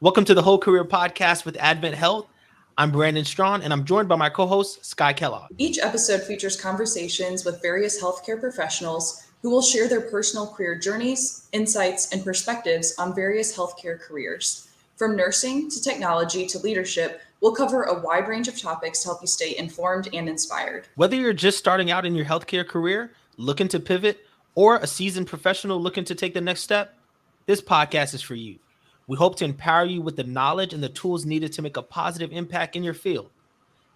Welcome to the Whole Career Podcast with Advent Health. I'm Brandon Strawn, and I'm joined by my co-host, Sky Kellogg. Each episode features conversations with various healthcare professionals who will share their personal career journeys, insights, and perspectives on various healthcare careers. From nursing to technology to leadership, we'll cover a wide range of topics to help you stay informed and inspired. Whether you're just starting out in your healthcare career, looking to pivot, or a seasoned professional looking to take the next step, this podcast is for you. We hope to empower you with the knowledge and the tools needed to make a positive impact in your field.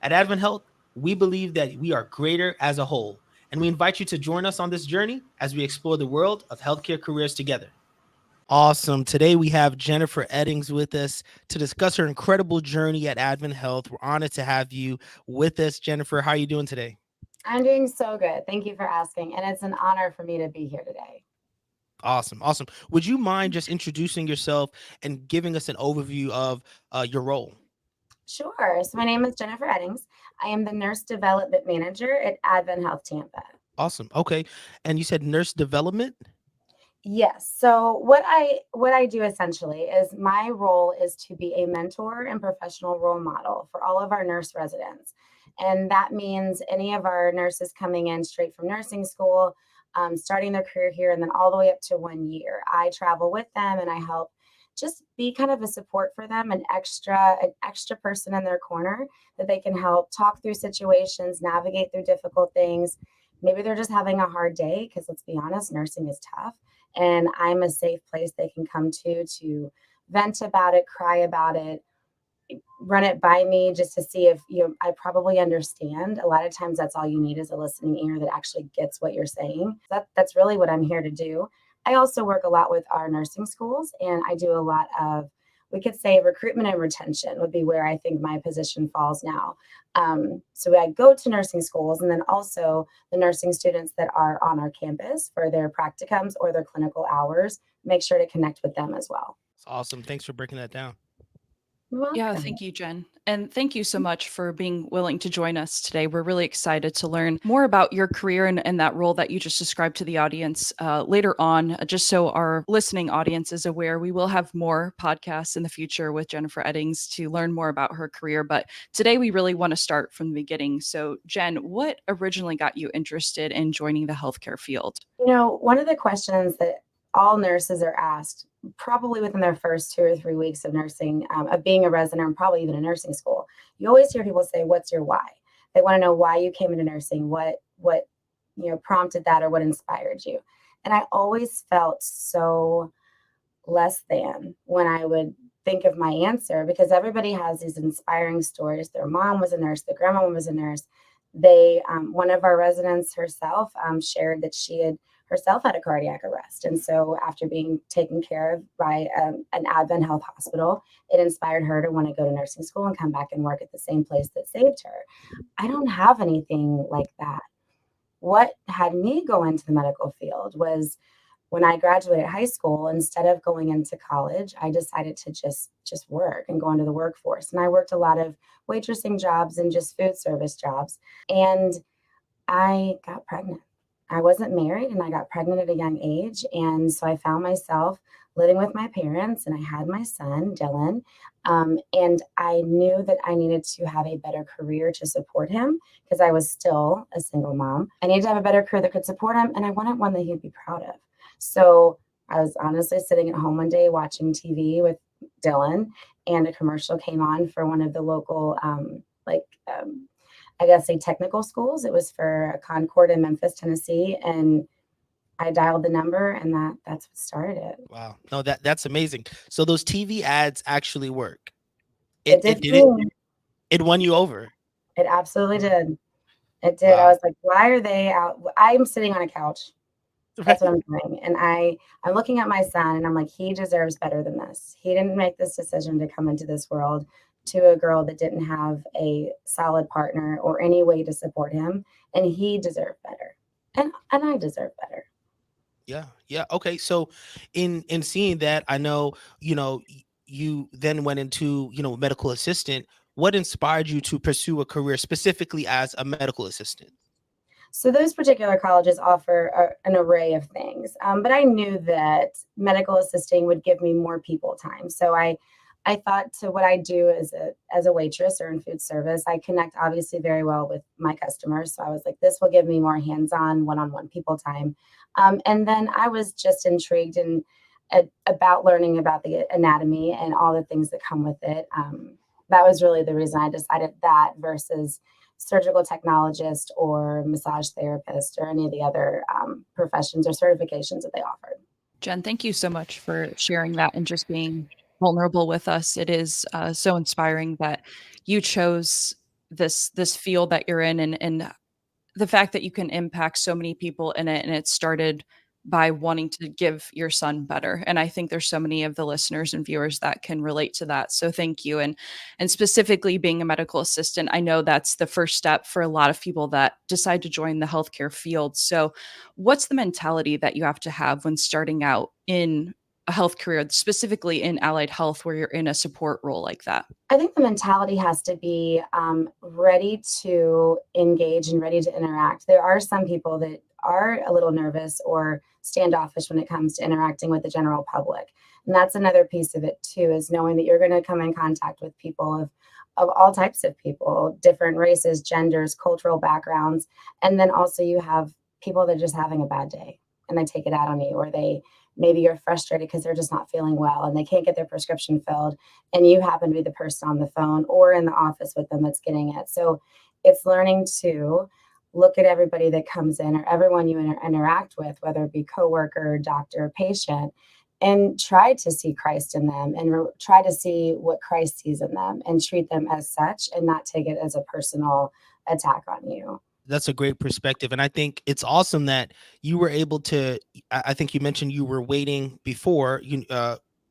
At Advent Health, we believe that we are greater as a whole, and we invite you to join us on this journey as we explore the world of healthcare careers together. Awesome. Today we have Jennifer Eddings with us to discuss her incredible journey at Advent Health. We're honored to have you with us, Jennifer. How are you doing today? I'm doing so good. Thank you for asking. And it's an honor for me to be here today. Awesome. Would you mind just introducing yourself and giving us an overview of your role? Sure. So my name is Jennifer Eddings. I am the Nurse Development Manager at Advent Health Tampa. Awesome. Okay. And you said nurse development? Yes. So what I do essentially is my role is to be a mentor and professional role model for all of our nurse residents. And that means any of our nurses coming in straight from nursing school, starting their career here, and then all the way up to 1 year. I travel with them and I help just be kind of a support for them, an extra person in their corner that they can help talk through situations, navigate through difficult things. Maybe they're just having a hard day because let's be honest, nursing is tough. And I'm a safe place they can come to vent about it, cry about it, run it by me just to see if I probably understand. A lot of times that's all you need is a listening ear that actually gets what you're saying. That's really what I'm here to do. I also work a lot with our nursing schools, and I do a lot of, we could say, recruitment and retention would be where I think my position falls now. So I go to nursing schools, and then also the nursing students that are on our campus for their practicums or their clinical hours, make sure to connect with them as well. It's awesome. Thanks for breaking that down. You're Yeah, welcome. thank you, Jen. And thank you so much for being willing to join us today. We're really excited to learn more about your career and that role that you just described to the audience later on. Just so our listening audience is aware, we will have more podcasts in the future with Jennifer Eddings to learn more about her career. But today we really want to start from the beginning. So, Jen, what originally got you interested in joining the healthcare field? One of the questions that all nurses are asked probably within their first 2 or 3 weeks of nursing, of being a resident, and probably even in nursing school, you always hear people say, "What's your why?" They want to know why you came into nursing, what prompted that, or what inspired you. And I always felt so less than when I would think of my answer, because everybody has these inspiring stories. Their mom was a nurse, their grandma was a nurse. One of our residents herself shared that she had herself had a cardiac arrest. And so after being taken care of by an Advent Health hospital, it inspired her to want to go to nursing school and come back and work at the same place that saved her. I don't have anything like that. What had me go into the medical field was when I graduated high school, instead of going into college, I decided to just work and go into the workforce. And I worked a lot of waitressing jobs and just food service jobs. And I got pregnant. I wasn't married and I got pregnant at a young age. And so I found myself living with my parents, and I had my son, Dylan. And I knew that I needed to have a better career to support him because I was still a single mom. I needed to have a better career that could support him, and I wanted one that he'd be proud of. So I was honestly sitting at home one day watching TV with Dylan, and a commercial came on for one of the local, I guess, technical schools. It was for Concord in Memphis, Tennessee. And I dialed the number, and that's what started it. Wow. No, that's amazing. So those TV ads actually work. It did. It won you over. It absolutely did. It did. Wow. I was like, why are they out? I'm sitting on a couch. That's what I'm doing. And I'm looking at my son, and I'm like, he deserves better than this. He didn't make this decision to come into this world to a girl that didn't have a solid partner or any way to support him. And he deserved better. And I deserve better. Yeah. Okay. So in seeing that, I know, you then went into, medical assistant. What inspired you to pursue a career specifically as a medical assistant? So those particular colleges offer an array of things. But I knew that medical assisting would give me more people time. So I I thought to what I do as a waitress or in food service, I connect obviously very well with my customers. So I was like, this will give me more hands-on, one-on-one people time. And then I was just intrigued and about learning about the anatomy and all the things that come with it. That was really the reason I decided that versus surgical technologist or massage therapist or any of the other professions or certifications that they offered. Jen, thank you so much for sharing that and just being vulnerable with us. It is so inspiring that you chose this field that you're in, and the fact that you can impact so many people in it, and it started by wanting to give your son better. And I think there's so many of the listeners and viewers that can relate to that. So thank you. And specifically being a medical assistant, I know that's the first step for a lot of people that decide to join the healthcare field. So what's the mentality that you have to have when starting out in a health career, specifically in allied health, where you're in a support role like that? I think the mentality has to be ready to engage and ready to interact. There are some people that are a little nervous or standoffish when it comes to interacting with the general public. And that's another piece of it too, is knowing that you're going to come in contact with people of all types of people, different races, genders, cultural backgrounds. And then also you have people that are just having a bad day and they take it out on you, or maybe you're frustrated because they're just not feeling well and they can't get their prescription filled, and you happen to be the person on the phone or in the office with them that's getting it. So it's learning to look at everybody that comes in or everyone you interact with, whether it be coworker, doctor, patient, and try to see Christ in them and try to see what Christ sees in them and treat them as such and not take it as a personal attack on you. That's a great perspective. And I think it's awesome that you were able to, I think you mentioned you were waiting before you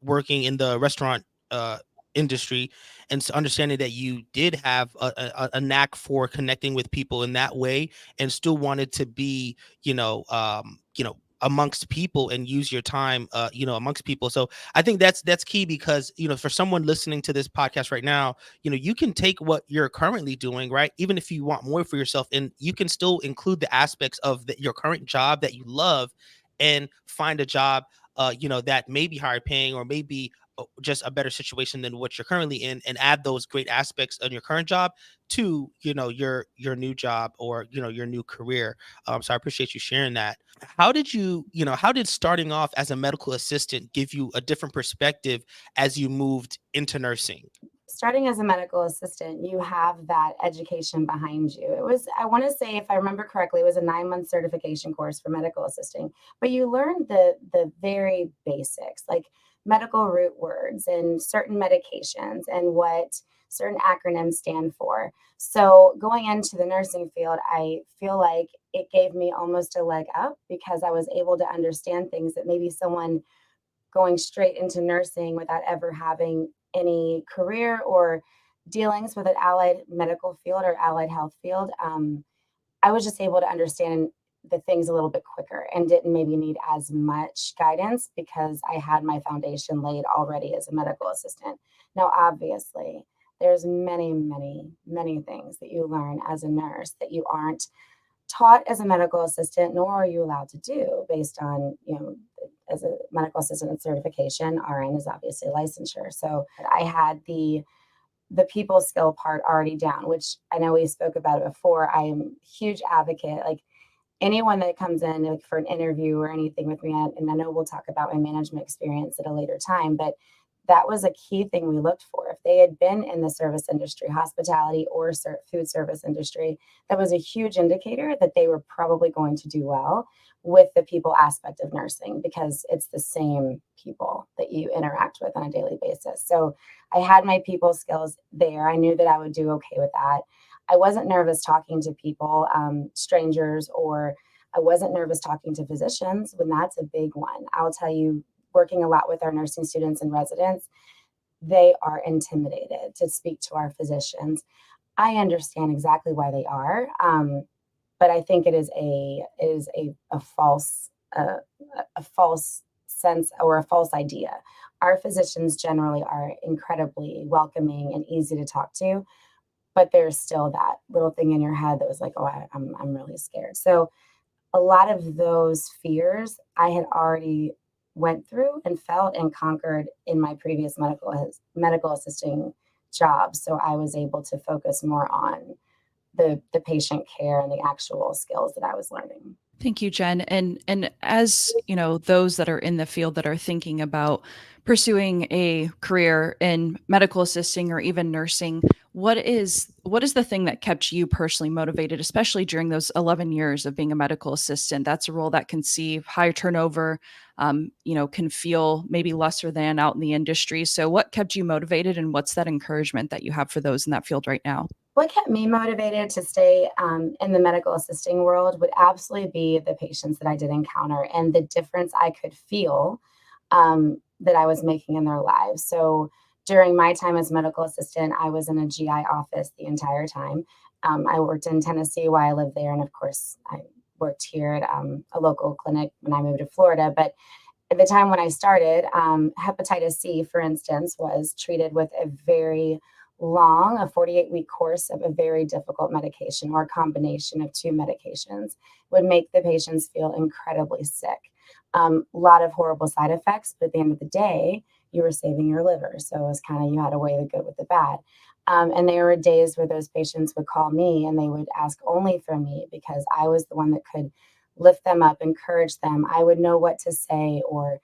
working in the restaurant industry, and so understanding that you did have a knack for connecting with people in that way and still wanted to be, amongst people and use your time, amongst people. So I think that's key because, for someone listening to this podcast right now, you can take what you're currently doing, right? Even if you want more for yourself, and you can still include the aspects of your current job that you love and find a job, that may be higher paying or maybe just a better situation than what you're currently in, and add those great aspects of your current job to, your new job or, your new career. So I appreciate you sharing that. How did starting off as a medical assistant give you a different perspective as you moved into nursing? Starting as a medical assistant, you have that education behind you. It was, I want to say, if I remember correctly, it was a 9-month certification course for medical assisting, but you learned the very basics, like medical root words and certain medications and what certain acronyms stand for. So going into the nursing field, I feel like it gave me almost a leg up because I was able to understand things that maybe someone going straight into nursing without ever having any career or dealings with an allied medical field or allied health field, I was just able to understand the things a little bit quicker and didn't maybe need as much guidance because I had my foundation laid already as a medical assistant. Now, obviously, there's many, many, many things that you learn as a nurse that you aren't taught as a medical assistant, nor are you allowed to do based on, as a medical assistant certification. RN is obviously licensure. So I had the people skill part already down, which I know we spoke about it before. I am a huge advocate. Like anyone that comes in like, for an interview or anything with me, and I know we'll talk about my management experience at a later time, but that was a key thing we looked for. If they had been in the service industry, hospitality or food service industry, that was a huge indicator that they were probably going to do well with the people aspect of nursing because it's the same people that you interact with on a daily basis. So I had my people skills there. I knew that I would do okay with that. I wasn't nervous talking to people, strangers, or I wasn't nervous talking to physicians when that's a big one. I'll tell you, working a lot with our nursing students and residents, they are intimidated to speak to our physicians. I understand exactly why they are, but I think it is a false a false sense or a false idea. Our physicians generally are incredibly welcoming and easy to talk to, but there's still that little thing in your head that was like, oh, I'm really scared. So a lot of those fears I had already went through and felt and conquered in my previous medical assisting jobs. So I was able to focus more on the patient care and the actual skills that I was learning. Thank you, Jen. And as you know, those that are in the field that are thinking about pursuing a career in medical assisting or even nursing, what is the thing that kept you personally motivated, especially during those 11 years of being a medical assistant? That's a role that can see higher turnover, can feel maybe lesser than out in the industry. So, what kept you motivated, and what's that encouragement that you have for those in that field right now? What kept me motivated to stay in the medical assisting world would absolutely be the patients that I did encounter and the difference I could feel that I was making in their lives. So during my time as medical assistant, I was in a GI office the entire time. I worked in Tennessee while I lived there. And of course, I worked here at a local clinic when I moved to Florida. But at the time when I started, hepatitis C, for instance, was treated with a very long, a 48-week course of a very difficult medication or a combination of two medications would make the patients feel incredibly sick. A lot of horrible side effects, but at the end of the day, you were saving your liver. So it was kind of, you had to weigh the good with the bad. And there were days where those patients would call me and they would ask only for me because I was the one that could lift them up, encourage them. I would know what to say or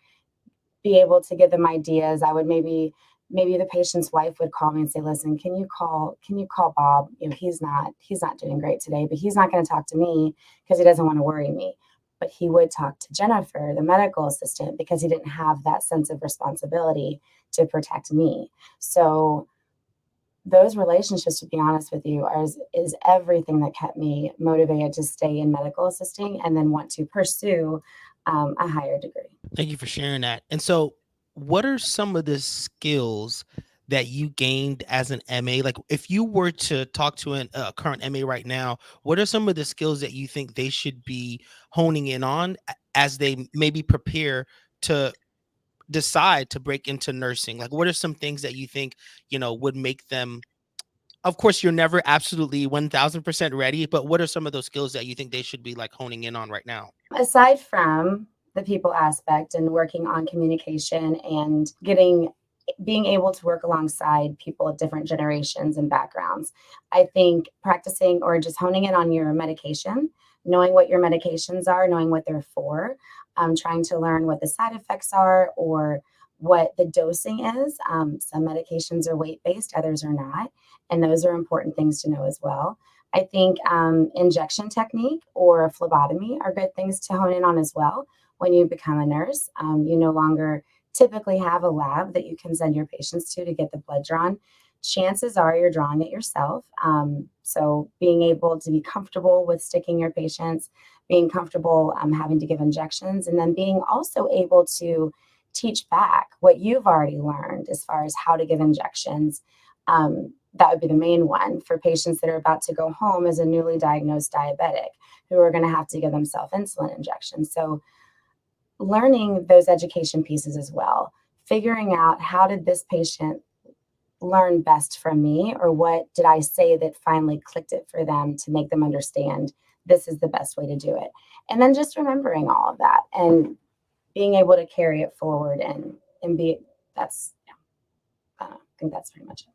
be able to give them ideas. I would maybe the patient's wife would call me and say, listen, can you call Bob? He's not doing great today, but he's not going to talk to me because he doesn't want to worry me. But he would talk to Jennifer, the medical assistant, because he didn't have that sense of responsibility to protect me. So those relationships, to be honest with you, is everything that kept me motivated to stay in medical assisting and then want to pursue a higher degree. Thank you for sharing that. And so, what are some of the skills that you gained as an MA? Like, if you were to talk to a current MA right now, what are some of the skills that you think they should be honing in on as they maybe prepare to decide to break into nursing? Like, what are some things that you think, would make them? Of course, you're never absolutely 1000% ready, but what are some of those skills that you think they should be like honing in on right now? Aside from the people aspect and working on communication and being able to work alongside people of different generations and backgrounds, I think practicing or just honing in on your medication, knowing what your medications are, knowing what they're for, trying to learn what the side effects are or what the dosing is. Some medications are weight-based, others are not, and those are important things to know as well. I think injection technique or phlebotomy are good things to hone in on as well. When you become a nurse, you no longer typically have a lab that you can send your patients to get the blood drawn. Chances are you're drawing it yourself. So being able to be comfortable with sticking your patients, being comfortable having to give injections, and then being also able to teach back what you've already learned as far as how to give injections. That would be the main one for patients that are about to go home as a newly diagnosed diabetic who are going to have to give themselves insulin injections. So learning those education pieces as well, figuring out how did this patient learn best from me, or what did I say that finally clicked it for them to make them understand this is the best way to do it. And then just remembering all of that and being able to carry it forward and be that's I think that's pretty much it.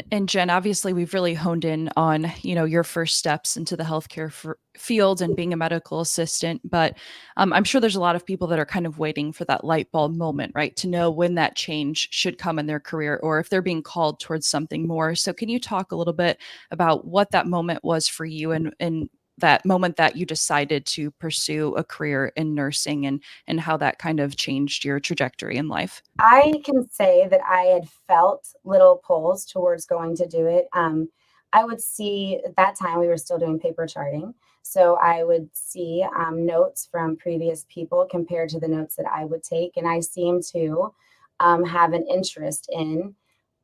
And Jen, obviously, we've really honed in on your first steps into the healthcare field and being a medical assistant. But I'm sure there's a lot of people that are kind of waiting for that light bulb moment, right, to know when that change should come in their career, or if they're being called towards something more. So, can you talk a little bit about what that moment was for you, and that moment that you decided to pursue a career in nursing, and how that kind of changed your trajectory in life? I can say that I had felt little pulls towards going to do it. I would see at that time we were still doing paper charting. So I would see notes from previous people compared to the notes that I would take. And I seemed to have an interest in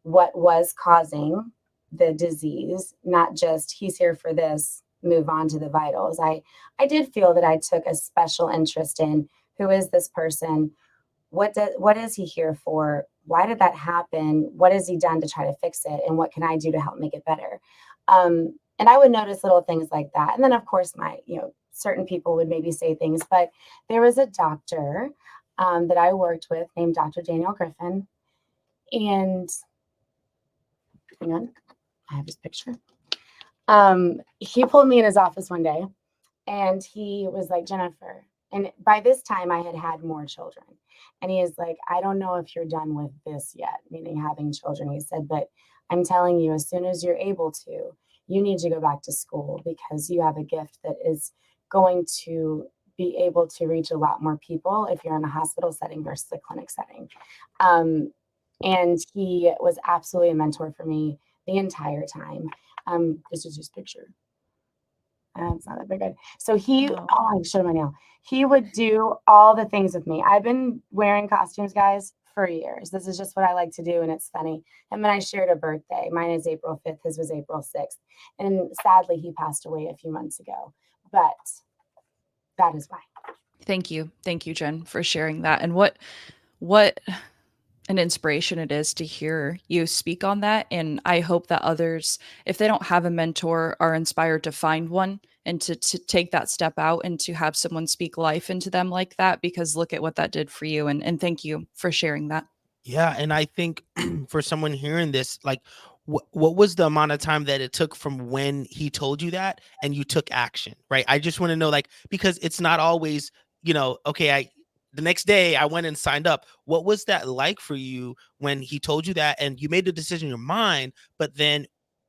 what was causing the disease, not just he's here for this, move on to the vitals. I did feel that I took a special interest in who is this person? What is he here for? Why did that happen? What has he done to try to fix it? And what can I do to help make it better? And I would notice little things like that. And then of course certain people would maybe say things, but there was a doctor that I worked with named Dr. Daniel Griffin. And hang on, I have his picture. He pulled me in his office one day and he was like, Jennifer, and by this time I had had more children. And he is like, I don't know if you're done with this yet, meaning having children. He said, but I'm telling you, as soon as you're able to, you need to go back to school because you have a gift that is going to be able to reach a lot more people if you're in a hospital setting versus a clinic setting. And he was absolutely a mentor for me the entire time. This is his picture. It's not that big. So he, I showed my nail. He would do all the things with me. I've been wearing costumes, guys, for years. This is just what I like to do, and it's funny. And then I shared a birthday. Mine is April 5th. His was April 6th. And sadly, he passed away a few months ago. But that is why. Thank you. Thank you, Jen, for sharing that. And what an inspiration it is to hear you speak on that. And I hope that others, if they don't have a mentor, are inspired to find one and to take that step out and to have someone speak life into them like that, because look at what that did for you. And thank you for sharing that. Yeah, and I think for someone hearing this, like, what was the amount of time that it took from when he told you that and you took action, right? I just want to know, like, because it's not always, okay, the next day I went and signed up. What was that like for you when he told you that and you made the decision in your mind, but then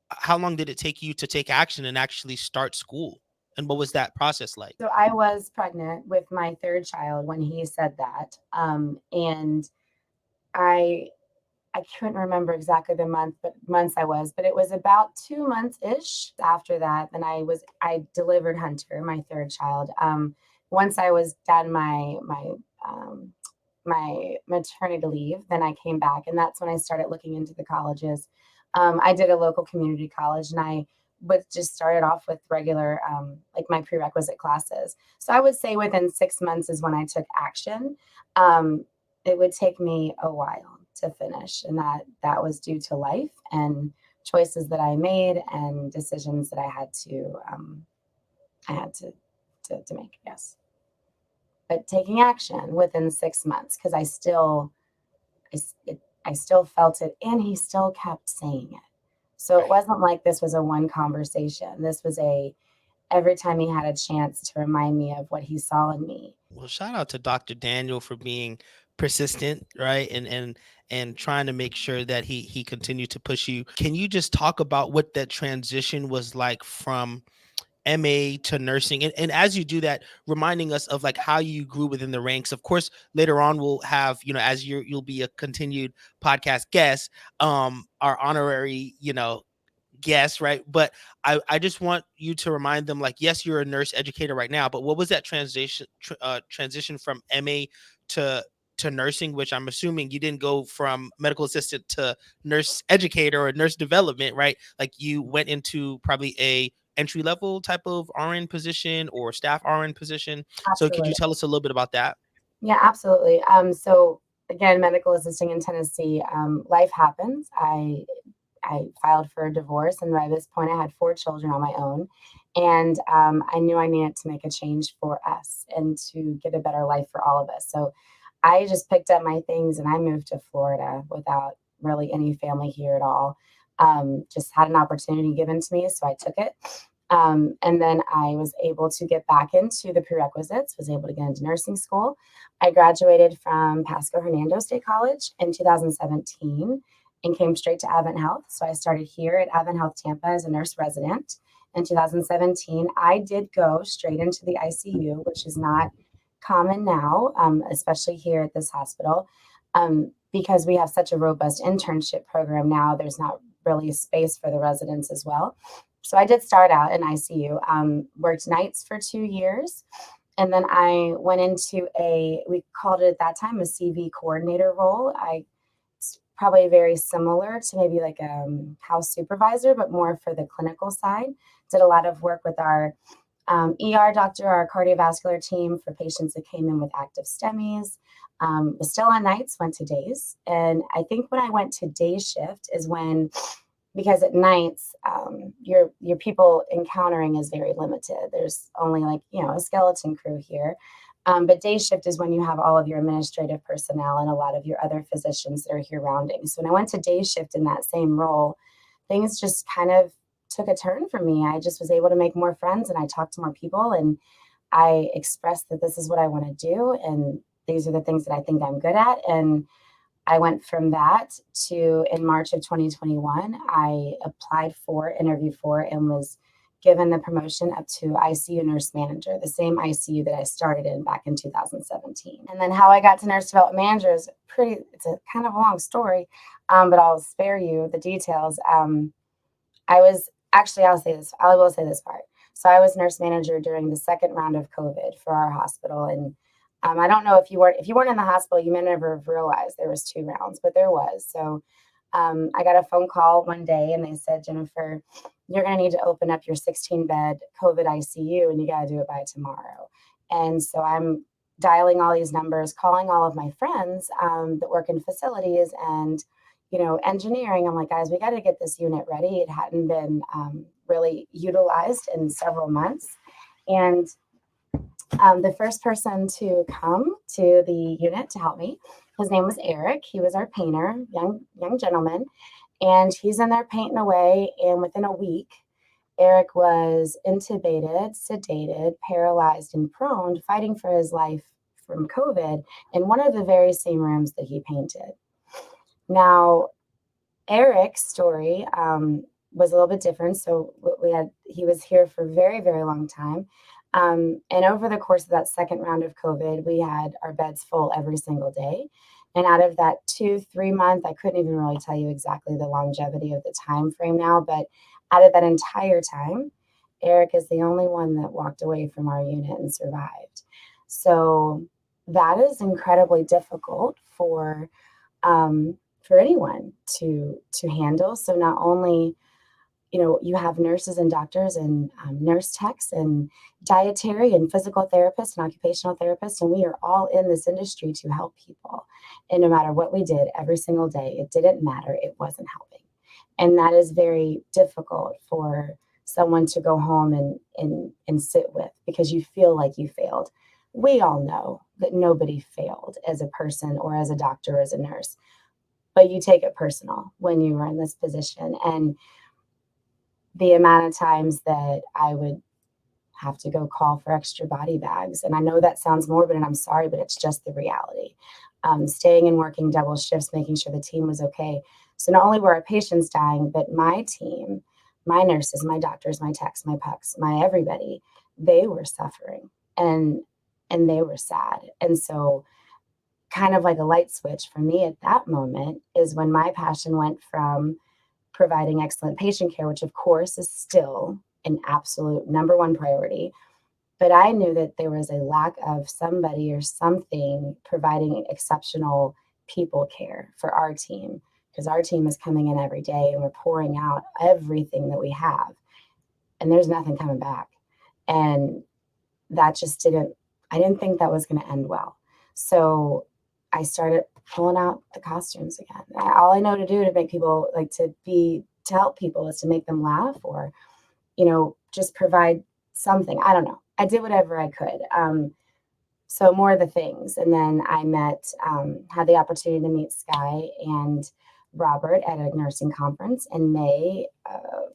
how long did it take you to take action and actually start school? And what was that process like? So I was pregnant with my third child when he said that. And I couldn't remember exactly the months I was, but it was about 2 months ish after that. Then I delivered Hunter, my third child. Once I was done my maternity leave, then I came back, and that's when I started looking into the colleges. I did a local community college, and I would just started off with regular, like my prerequisite classes. So I would say within 6 months is when I took action. It would take me a while to finish, and that was due to life and choices that I made and decisions that I had to make. Yes, but taking action within 6 months because I still felt it, and he still kept saying it. So it wasn't like this was a one conversation. This was every time he had a chance to remind me of what he saw in me. Well, shout out to Dr. Daniel for being persistent, right? And trying to make sure that he continued to push you. Can you just talk about what that transition was like from MA to nursing? And as you do that, reminding us of like how you grew within the ranks. Of course, later on we'll have, as you'll be a continued podcast guest, our honorary, guess, right? But I just want you to remind them, like, yes, you're a nurse educator right now, but what was that transition from MA to nursing, which I'm assuming you didn't go from medical assistant to nurse educator or nurse development, right? Like you went into probably a entry level type of RN position or staff RN position. So could Absolutely. you tell us a little bit about that? Yeah, absolutely. So again, medical assisting in Tennessee, life happens. I filed for a divorce, and by this point, I had 4 children on my own, and I knew I needed to make a change for us and to get a better life for all of us. So I just picked up my things and I moved to Florida without really any family here at all. Just had an opportunity given to me, so I took it. And then I was able to get back into the prerequisites, was able to get into nursing school. I graduated from Pasco Hernando State College in 2017 and came straight to Advent Health. So I started here at Advent Health Tampa as a nurse resident in 2017. I did go straight into the ICU, which is not common now, especially here at this hospital, because we have such a robust internship program now. There's not really space for the residents as well. So I did start out in ICU, worked nights for 2 years. And then I went into we called it at that time a CV coordinator role. It's probably very similar to maybe like a house supervisor, but more for the clinical side. Did a lot of work with our ER doctor, our cardiovascular team for patients that came in with active STEMIs. Was still on nights, went to days. And I think when I went to day shift is when, because at nights, your people encountering is very limited. There's only like, a skeleton crew here. But day shift is when you have all of your administrative personnel and a lot of your other physicians that are here rounding. So when I went to day shift in that same role, things just kind of took a turn for me. I just was able to make more friends and I talked to more people and I expressed that this is what I want to do and these are the things that I think I'm good at. And I went from that to in March of 2021, I applied for, interviewed for, and was given the promotion up to ICU nurse manager, the same ICU that I started in back in 2017. And then how I got to nurse development manager is it's a kind of a long story, but I'll spare you the details. I was actually, I will say this part. So I was nurse manager during the second round of COVID for our hospital. And I don't know if you weren't in the hospital, you may never have realized there was 2 rounds, but there was. So I got a phone call one day and they said, Jennifer, you're going to need to open up your 16-bed COVID ICU and you got to do it by tomorrow. And so I'm dialing all these numbers, calling all of my friends that work in facilities and engineering. I'm like, guys, we got to get this unit ready. It hadn't been really utilized in several months. And the first person to come to the unit to help me, his name was Eric. He was our painter, young gentleman, and he's in there painting away. And within a week, Eric was intubated, sedated, paralyzed, and prone, fighting for his life from COVID in one of the very same rooms that he painted. Now, Eric's story was a little bit different. So he was here for a very, very long time. And over the course of that second round of COVID, we had our beds full every single day. And out of that 2-3 month, I couldn't even really tell you exactly the longevity of the time frame now, but out of that entire time, Eric is the only one that walked away from our unit and survived. So that is incredibly difficult for anyone to handle. So not only, you have nurses and doctors and nurse techs and dietary and physical therapists and occupational therapists, and we are all in this industry to help people. And no matter what we did every single day, it didn't matter. It wasn't helping. And that is very difficult for someone to go home and sit with because you feel like you failed. We all know that nobody failed as a person or as a doctor or as a nurse, but you take it personal when you are in this position. And the amount of times that I would have to go call for extra body bags. And I know that sounds morbid and I'm sorry, but it's just the reality. Staying and working double shifts, making sure the team was okay. So not only were our patients dying, but my team, my nurses, my doctors, my techs, my pucks, my everybody, they were suffering and they were sad. And so kind of like a light switch for me at that moment is when my passion went from providing excellent patient care, which of course is still an absolute number one priority. But I knew that there was a lack of somebody or something providing exceptional people care for our team, because our team is coming in every day and we're pouring out everything that we have. And there's nothing coming back. And that just I didn't think that was going to end well. So I started pulling out the costumes again. All I know to do to make people to help people is to make them laugh or, just provide something. I don't know. I did whatever I could. So more of the things. And then I had the opportunity to meet Sky and Robert at a nursing conference in May of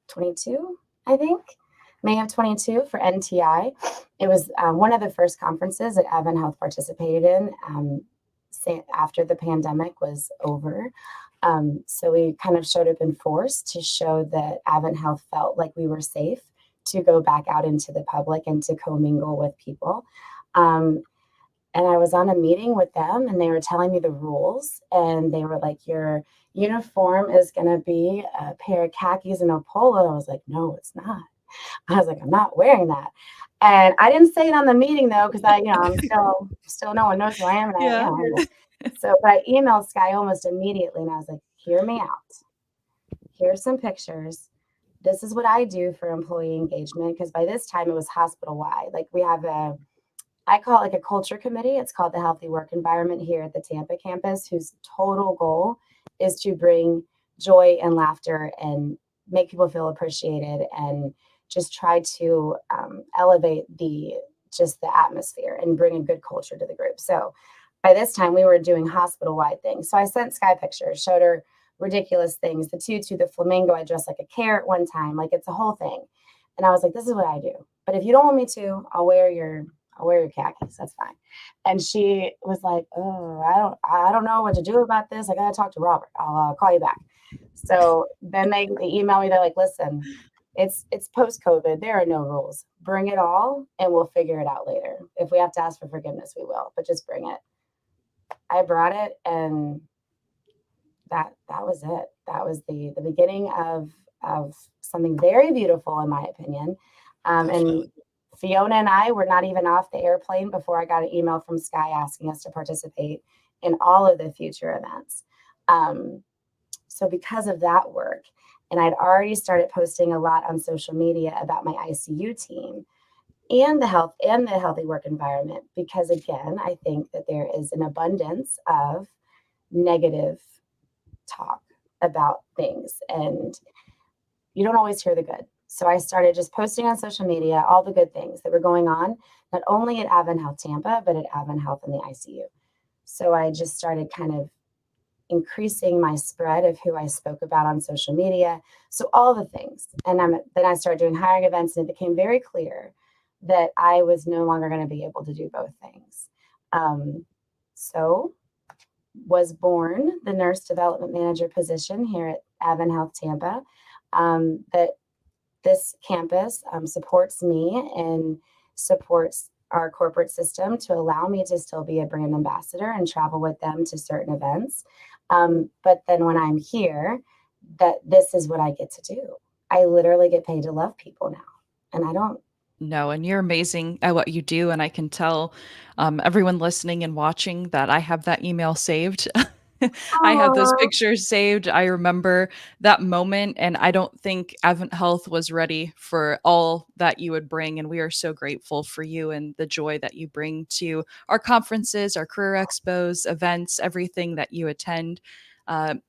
22, I think. May of 22 for NTI. It was one of the first conferences that Advent Health participated in after the pandemic was over. So we kind of showed up in force to show that Advent Health felt like we were safe to go back out into the public and to commingle with people. And I was on a meeting with them and they were telling me the rules and they were like, your uniform is going to be a pair of khakis and a polo. I was like, no, it's not. I was like, I'm not wearing that. And I didn't say it on the meeting though, because I'm still no one knows who I am. And but I emailed Sky almost immediately and I was like, hear me out. Here's some pictures. This is what I do for employee engagement. Because by this time it was hospital wide. Like we have I call it like a culture committee. It's called the Healthy Work Environment here at the Tampa campus, whose total goal is to bring joy and laughter and make people feel appreciated and just try to elevate the just the atmosphere and bring a good culture to the group. So by this time we were doing hospital-wide things. So I sent Sky pictures, showed her ridiculous things, the tutu, the flamingo. I dressed like a carrot one time. Like, it's a whole thing. And I was like, this is what I do. But if you don't want me to, I'll wear your khakis. That's fine. And she was like, oh, I don't know what to do about this. I got to talk to Robert. I'll call you back. So then they email me. They're like, listen, it's post-COVID. There are no rules. Bring it all and we'll figure it out later. If we have to ask for forgiveness, we will, but just bring it. I brought it, and that was it. That was the beginning of something very beautiful, in my opinion. And Fiona and I were not even off the airplane before I got an email from Sky asking us to participate in all of the future events. So because of that work, and I'd already started posting a lot on social media about my ICU team and the health and the healthy work environment, because again, I think that there is an abundance of negative talk about things, and you don't always hear the good. So I started just posting on social media all the good things that were going on, not only at Advent Health Tampa, but at Advent Health in the ICU. So I just started kind of increasing my spread of who I spoke about on social media. So all the things. And then I started doing hiring events, and it became very clear that I was no longer going to be able to do both things. So was born the nurse development manager position here at Advent Health Tampa. That this campus supports me and supports our corporate system to allow me to still be a brand ambassador and travel with them to certain events. But then when I'm here, that this is what I get to do. I literally get paid to love people now, and I don't. No, and you're amazing at what you do. And I can tell everyone listening and watching that I have that email saved. I have those Oh, pictures saved. I remember that moment, and I don't think Advent Health was ready for all that you would bring. And we are so grateful for you and the joy that you bring to our conferences, our career expos, events, everything that you attend.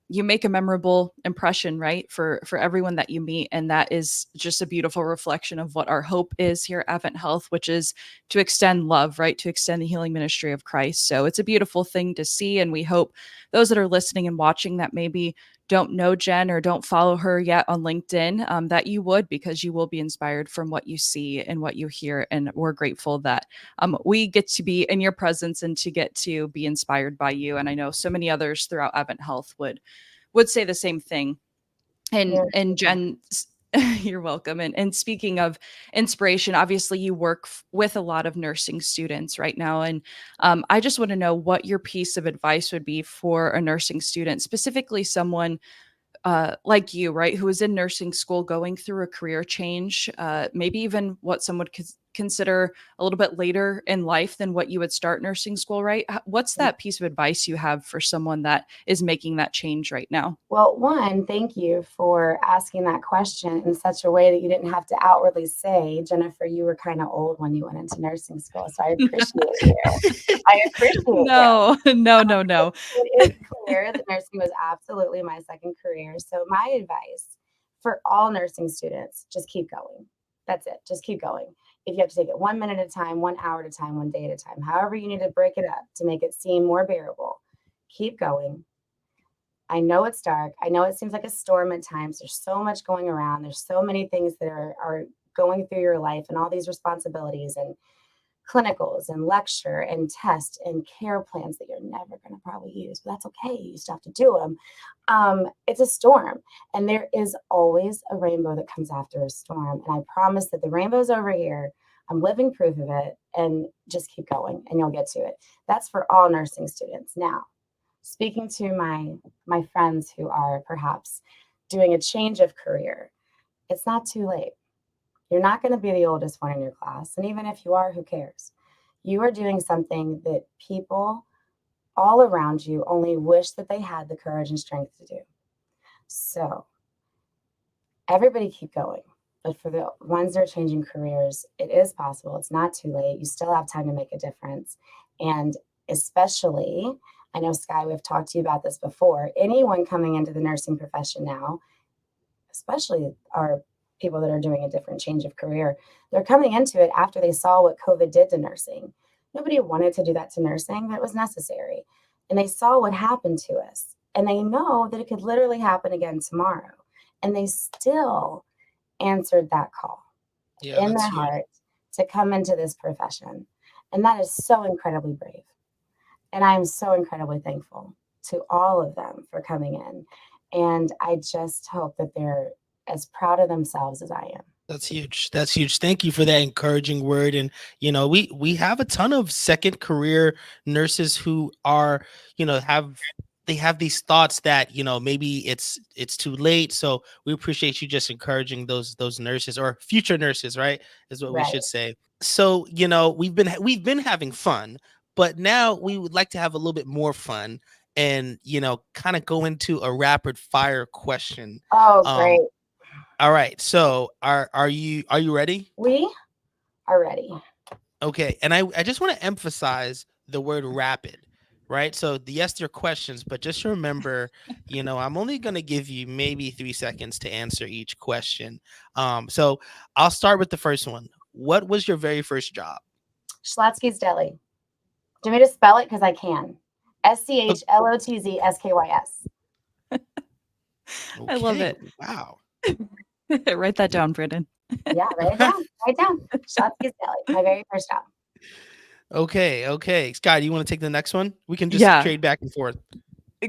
You make a memorable impression, right, for everyone that you meet, and that is just a beautiful reflection of what our hope is here at Advent Health, which is to extend love, right, to extend the healing ministry of Christ. So it's a beautiful thing to see, and we hope those that are listening and watching that maybe don't know Jen or don't follow her yet on LinkedIn, that you would, because you will be inspired from what you see and what you hear. And we're grateful that we get to be in your presence and to get to be inspired by you. And I know so many others throughout Advent Health would say the same thing. And Jen, you're welcome. And speaking of inspiration, obviously you work with a lot of nursing students right now. And I just want to know what your piece of advice would be for a nursing student, specifically someone like you, right, who is in nursing school going through a career change, maybe even what some would consider a little bit later in life than what you would start nursing school, right? What's that piece of advice you have for someone that is making that change right now? Well, one, thank you for asking that question in such a way that you didn't have to outwardly say, Jennifer, you were kind of old when you went into nursing school. So I appreciate you. I appreciate you. No, no, no, no. It is clear that nursing was absolutely my second career. So my advice for all nursing students, just keep going. That's it. Just keep going. If you have to take it 1 minute at a time, 1 hour at a time, 1 day at a time, however you need to break it up to make it seem more bearable, keep going. I know it's dark. I know it seems like a storm at times. There's so much going around. There's so many things that are going through your life, and all these responsibilities and clinicals and lecture and test and care plans that you're never going to probably use, but that's okay. You still have to do them. It's a storm, and there is always a rainbow that comes after a storm. And I promise that the rainbow's over here. I'm living proof of it, and just keep going and you'll get to it. That's for all nursing students. Now, speaking to my friends who are perhaps doing a change of career, it's not too late. You're not going to be the oldest one in your class. And even if you are, who cares? You are doing something that people all around you only wish that they had the courage and strength to do. So everybody keep going. But for the ones that are changing careers, it is possible. It's not too late. You still have time to make a difference. And especially, I know, Sky, we've talked to you about this before, anyone coming into the nursing profession now, especially our people that are doing a different change of career. They're coming into it after they saw what COVID did to nursing. Nobody wanted to do that to nursing, but it was necessary. And they saw what happened to us. And they know that it could literally happen again tomorrow. And they still answered that call Yeah, in that's their huge. heart to come into this profession. And that is so incredibly brave. And I am so incredibly thankful to all of them for coming in. And I just hope that they're as proud of themselves as I am. That's huge. That's huge. Thank you for that encouraging word. And we have a ton of second career nurses who are, have they have these thoughts that, maybe it's too late. So we appreciate you just encouraging those nurses or future nurses, right? Is what we Right. should say. So, we've been having fun, but now we would like to have a little bit more fun and, kind of go into a rapid fire question. Oh, Um, great. all right. So are you ready? We are ready. Okay. And I just want to emphasize the word rapid, right? So yes, they're questions, but just remember, I'm only gonna give you maybe 3 seconds to answer each question. So I'll start with the first one. What was your very first job? Schlatzky's Deli. Do you want me to spell it? Because I can. O- SCHLOTZSKYS. I love Okay. it. Wow. Write that down, Brandon. Yeah, write it down. Write it down. Schlatzky's Deli. My very first job. Okay. Okay. Scott, do you want to take the next one? We can just Yeah. trade back and forth.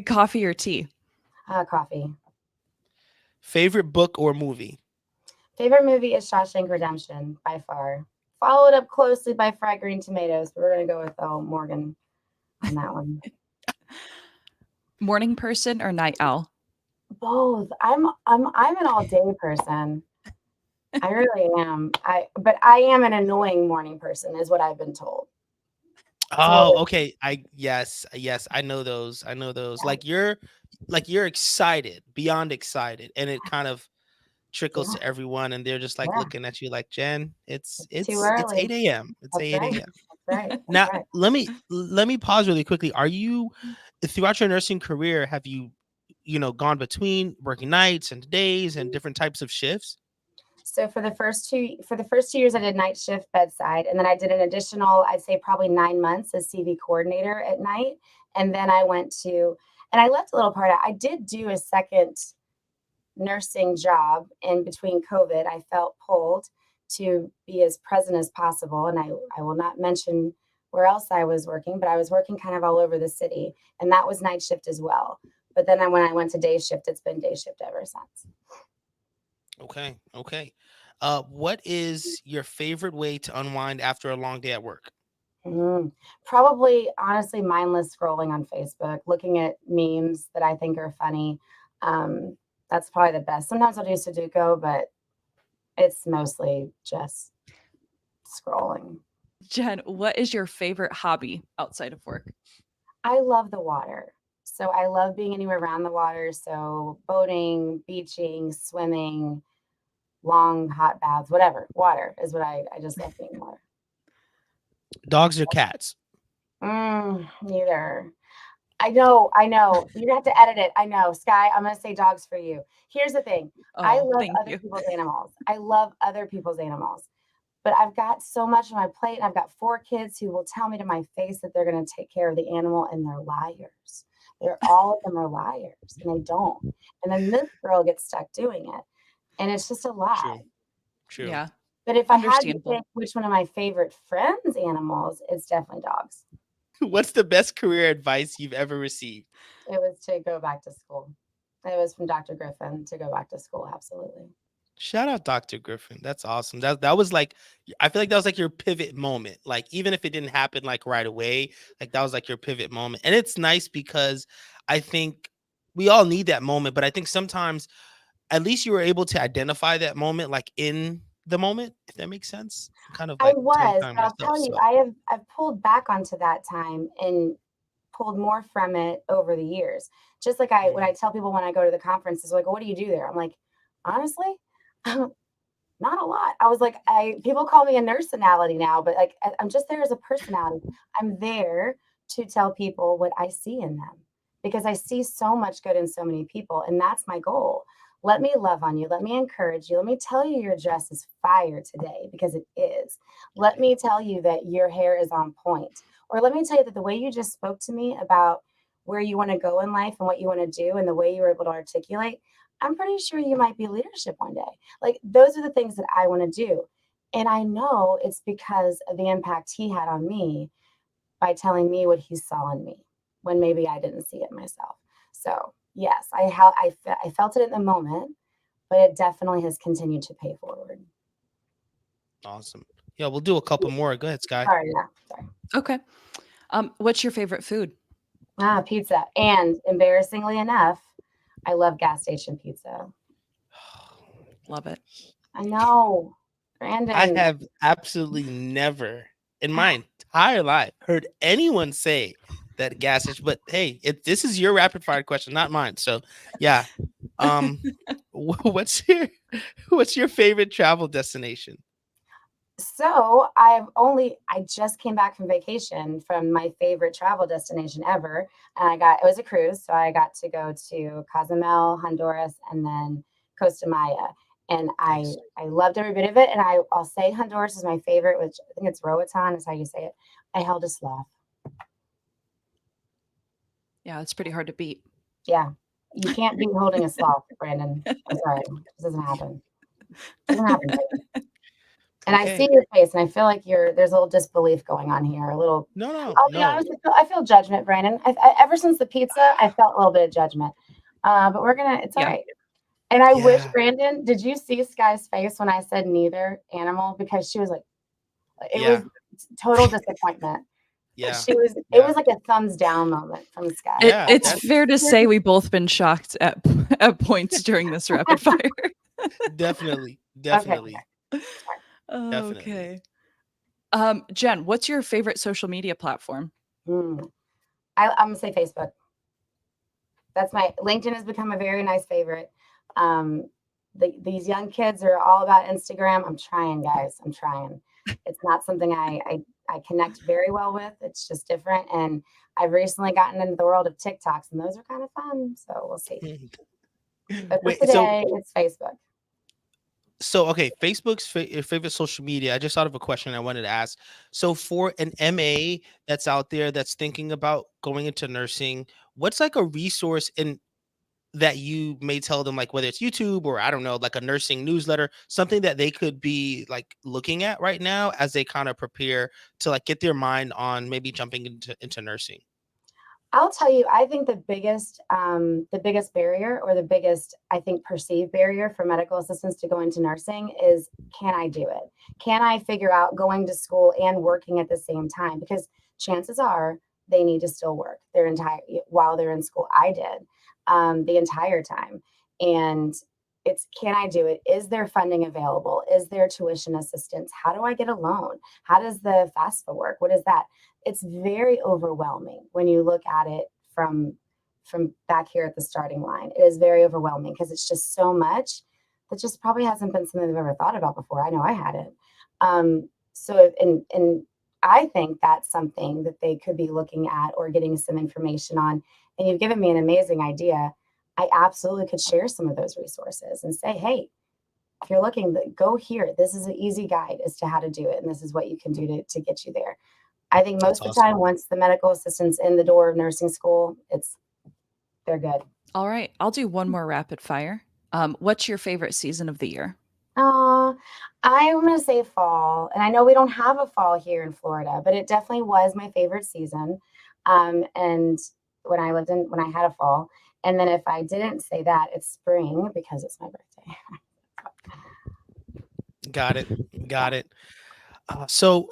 Coffee or tea? Coffee. Favorite book or movie? Favorite movie is Shawshank Redemption by far. Followed up closely by Fried Green Tomatoes, but we're gonna go with Morgan on that one. Morning person or night owl? Both. I'm an all day person. I really am. But I am an annoying morning person, is what I've been told. Oh, So okay. Yes, I know those. I know those. yeah, Like you're excited, beyond excited, and it kind of trickles yeah, to everyone, and they're just like yeah. looking at you like, Jen, It's too it's early. 8 a.m. It's That's 8 right. a.m. That's right. That's Now, right. let me pause really quickly. Are you throughout your nursing career, have you, gone between working nights and days and different types of shifts? So for the first 2 years, I did night shift bedside, and then I did an additional, I'd say probably 9 months as CV coordinator at night, and then I went to, and I left a little part out. I did do a second nursing job in between COVID. I felt pulled to be as present as possible, and I will not mention where else I was working, but I was working kind of all over the city, and that was night shift as well. But then when I went to day shift, it's been day shift ever since. Okay, okay. What is your favorite way to unwind after a long day at work? Probably, honestly, mindless scrolling on Facebook, looking at memes that I think are funny. Um, that's probably the best. Sometimes I'll do Sudoku, but it's mostly just scrolling. Jen, what is your favorite hobby outside of work? I love the water. So I love being anywhere around the water. So boating, beaching, swimming, long hot baths, whatever. Water is what I just love being in water. Dogs or cats? Neither. I know. You have to edit it. I know. Sky, I'm going to say dogs for you. Here's the thing. I Oh, love thank other you. people's animals. I love other people's animals. But I've got so much on my plate, and I've got 4 kids who will tell me to my face that they're going to take care of the animal, and they're liars. All of them are liars, and they don't. And then this girl gets stuck doing it, and it's just a lie. True, true. Yeah, But if I had to understandable. pick which one of my favorite friends' animals, it's definitely dogs. What's the best career advice you've ever received? It was to go back to school. It was from Dr. Griffin to go back to school, absolutely. Shout out Dr. Griffin. That's awesome. That was like, I feel like that was like your pivot moment. Like even if it didn't happen like right away, like that was like your pivot moment. And it's nice because I think we all need that moment, but I think sometimes at least you were able to identify that moment like in the moment, if that makes sense. I'm kind of I like tongue was, time but I'll myself. tell you, So I've pulled back onto that time and pulled more from it over the years. Just like when I mhm, tell people when I go to the conferences, like, what do you do there? I'm like, honestly, not a lot. I was like, people call me a personality now, but like I'm just there as a personality. I'm there to tell people what I see in them because I see so much good in so many people, and that's my goal. Let me love on you. Let me encourage you. Let me tell you your dress is fire today because it is. Let me tell you that your hair is on point. Or let me tell you that the way you just spoke to me about where you want to go in life and what you want to do and the way you were able to articulate, I'm pretty sure you might be leadership one day. Like those are the things that I want to do. And I know it's because of the impact he had on me by telling me what he saw in me when maybe I didn't see it myself. So, yes, I felt it in the moment, but it definitely has continued to pay forward. Awesome. Yeah, we'll do a couple more. Go ahead, Sky. Sorry, yeah, sorry. Okay. What's your favorite food? Pizza. And embarrassingly enough, I love gas station pizza. Love it. I know. I Brandon. have absolutely never in my entire life heard anyone say that gas station. But hey, this is your rapid fire question, not mine. So yeah. Um what's your favorite travel destination? So I just came back from vacation from my favorite travel destination ever. And it was a cruise. So I got to go to Cozumel, Honduras, and then Costa Maya. And Nice. I loved every bit of it. And I'll say Honduras is my favorite, which I think it's Roatan is how you say it. I held a sloth. Yeah, it's pretty hard to beat. Yeah. You can't be holding a sloth, Brandon. I'm sorry. This doesn't happen. Doesn't happen, Brandon. And I see Okay. your face, and I feel like there's a little disbelief going on here. A little. No, I'll be no. honest. I feel judgment, Brandon. Ever since the pizza, I felt a little bit of judgment. But we're gonna. It's all Yeah. right. And I wish, Yeah. Brandon, did you see Sky's face when I said neither animal? Because she was like, it was Yeah. total disappointment. Yeah. It Yeah. was like a thumbs down moment from Sky. Yeah. It's That's fair to say we both been shocked at points during this rapid fire. definitely. Okay. Definitely. Definitely. Okay. Jen, what's your favorite social media platform? Hmm. I'm gonna say Facebook. That's my LinkedIn has become a very nice favorite. Um, these young kids are all about Instagram. I'm trying, guys. I'm trying. It's not something I connect very well with. It's just different. And I've recently gotten into the world of TikToks, and those are kind of fun. So we'll see. But for Wait, so today, it's Facebook. okay, Facebook's your favorite social media. I just thought of a question I wanted to ask. So for an MA that's out there that's thinking about going into nursing, what's like a resource in that you may tell them, like whether it's YouTube or I don't know, like a nursing newsletter, something that they could be like looking at right now as they kind of prepare to like get their mind on maybe jumping into nursing? I'll tell you, I think the biggest barrier, or the biggest, I think, perceived barrier for medical assistants to go into nursing is, can I do it? Can I figure out going to school and working at the same time? Because chances are they need to still work their entire while they're in school. I did the entire time, and it's, can I do it? Is there funding available? Is there tuition assistance? How do I get a loan? How does the FAFSA work? What is that? It's very overwhelming when you look at it from back here at the starting line. It is very overwhelming because it's just so much that just probably hasn't been something they've ever thought about before. I know I hadn't. And I think that's something that they could be looking at or getting some information on. And you've given me an amazing idea. I absolutely could share some of those resources and say, hey, if you're looking, go here. This is an easy guide as to how to do it, and this is what you can do to get you there. I think That's most of the awesome. time, once the medical assistant's in the door of nursing school, they're good. All right, I'll do one more rapid fire. What's your favorite season of the year? Uh, I'm gonna say fall, and I know we don't have a fall here in Florida, but it definitely was my favorite season. And when I had a fall, and then if I didn't say that, it's spring because it's my birthday. Got it. Yeah. Got it. So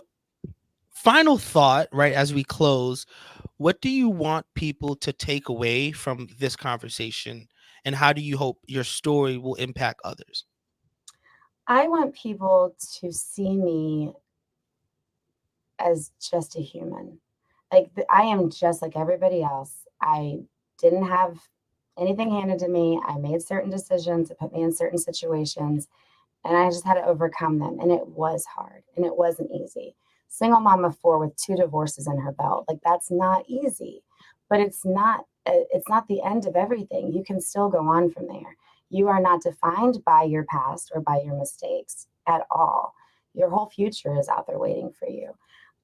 final thought, right, as we close, what do you want people to take away from this conversation, and how do you hope your story will impact others? I want people to see me as just a human. Like I am just like everybody else. I didn't have anything handed to me. I made certain decisions that put me in certain situations, and I just had to overcome them. And it was hard, and it wasn't easy. Single mom of four with two divorces in her belt, like that's not easy. But it's not the end of everything. You can still go on from there. You are not defined by your past or by your mistakes at all. Your whole future is out there waiting for you.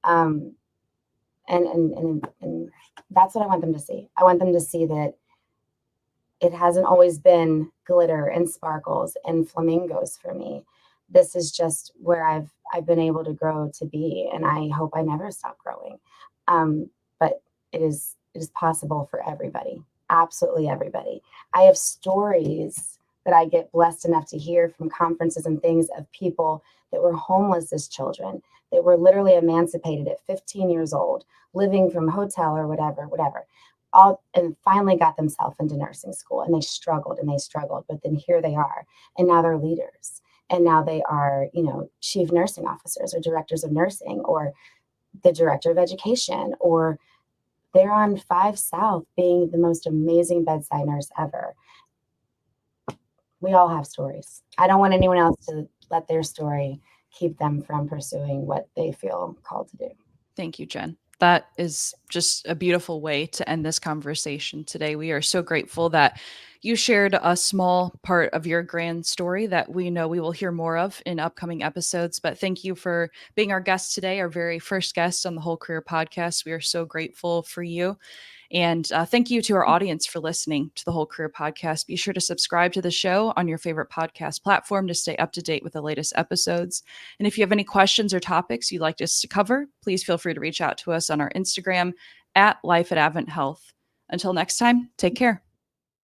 And that's what I want them to see. I want them to see that it hasn't always been glitter and sparkles and flamingos for me. This is just where I've been able to grow to be, and I hope I never stop growing. But it is possible for everybody, absolutely everybody. I have stories that I get blessed enough to hear from conferences and things of people that were homeless as children, that were literally emancipated at 15 years old, living from hotel or whatever, all, and finally got themselves into nursing school, and they struggled, but then here they are, and now they're leaders, and now they are, chief nursing officers or directors of nursing or the director of education, or they're on 5 South being the most amazing bedside nurse ever. We all have stories. I don't want anyone else to let their story keep them from pursuing what they feel called to do. Thank you, Jen. That is just a beautiful way to end this conversation today. We are so grateful that you shared a small part of your grand story that we know we will hear more of in upcoming episodes. But thank you for being our guest today, our very first guest on the Whole Career Podcast. We are so grateful for you. And thank you to our audience for listening to the Whole Career Podcast. Be sure to subscribe to the show on your favorite podcast platform to stay up to date with the latest episodes. And if you have any questions or topics you'd like us to cover, please feel free to reach out to us on our Instagram at Life at Advent Health. Until next time, take care.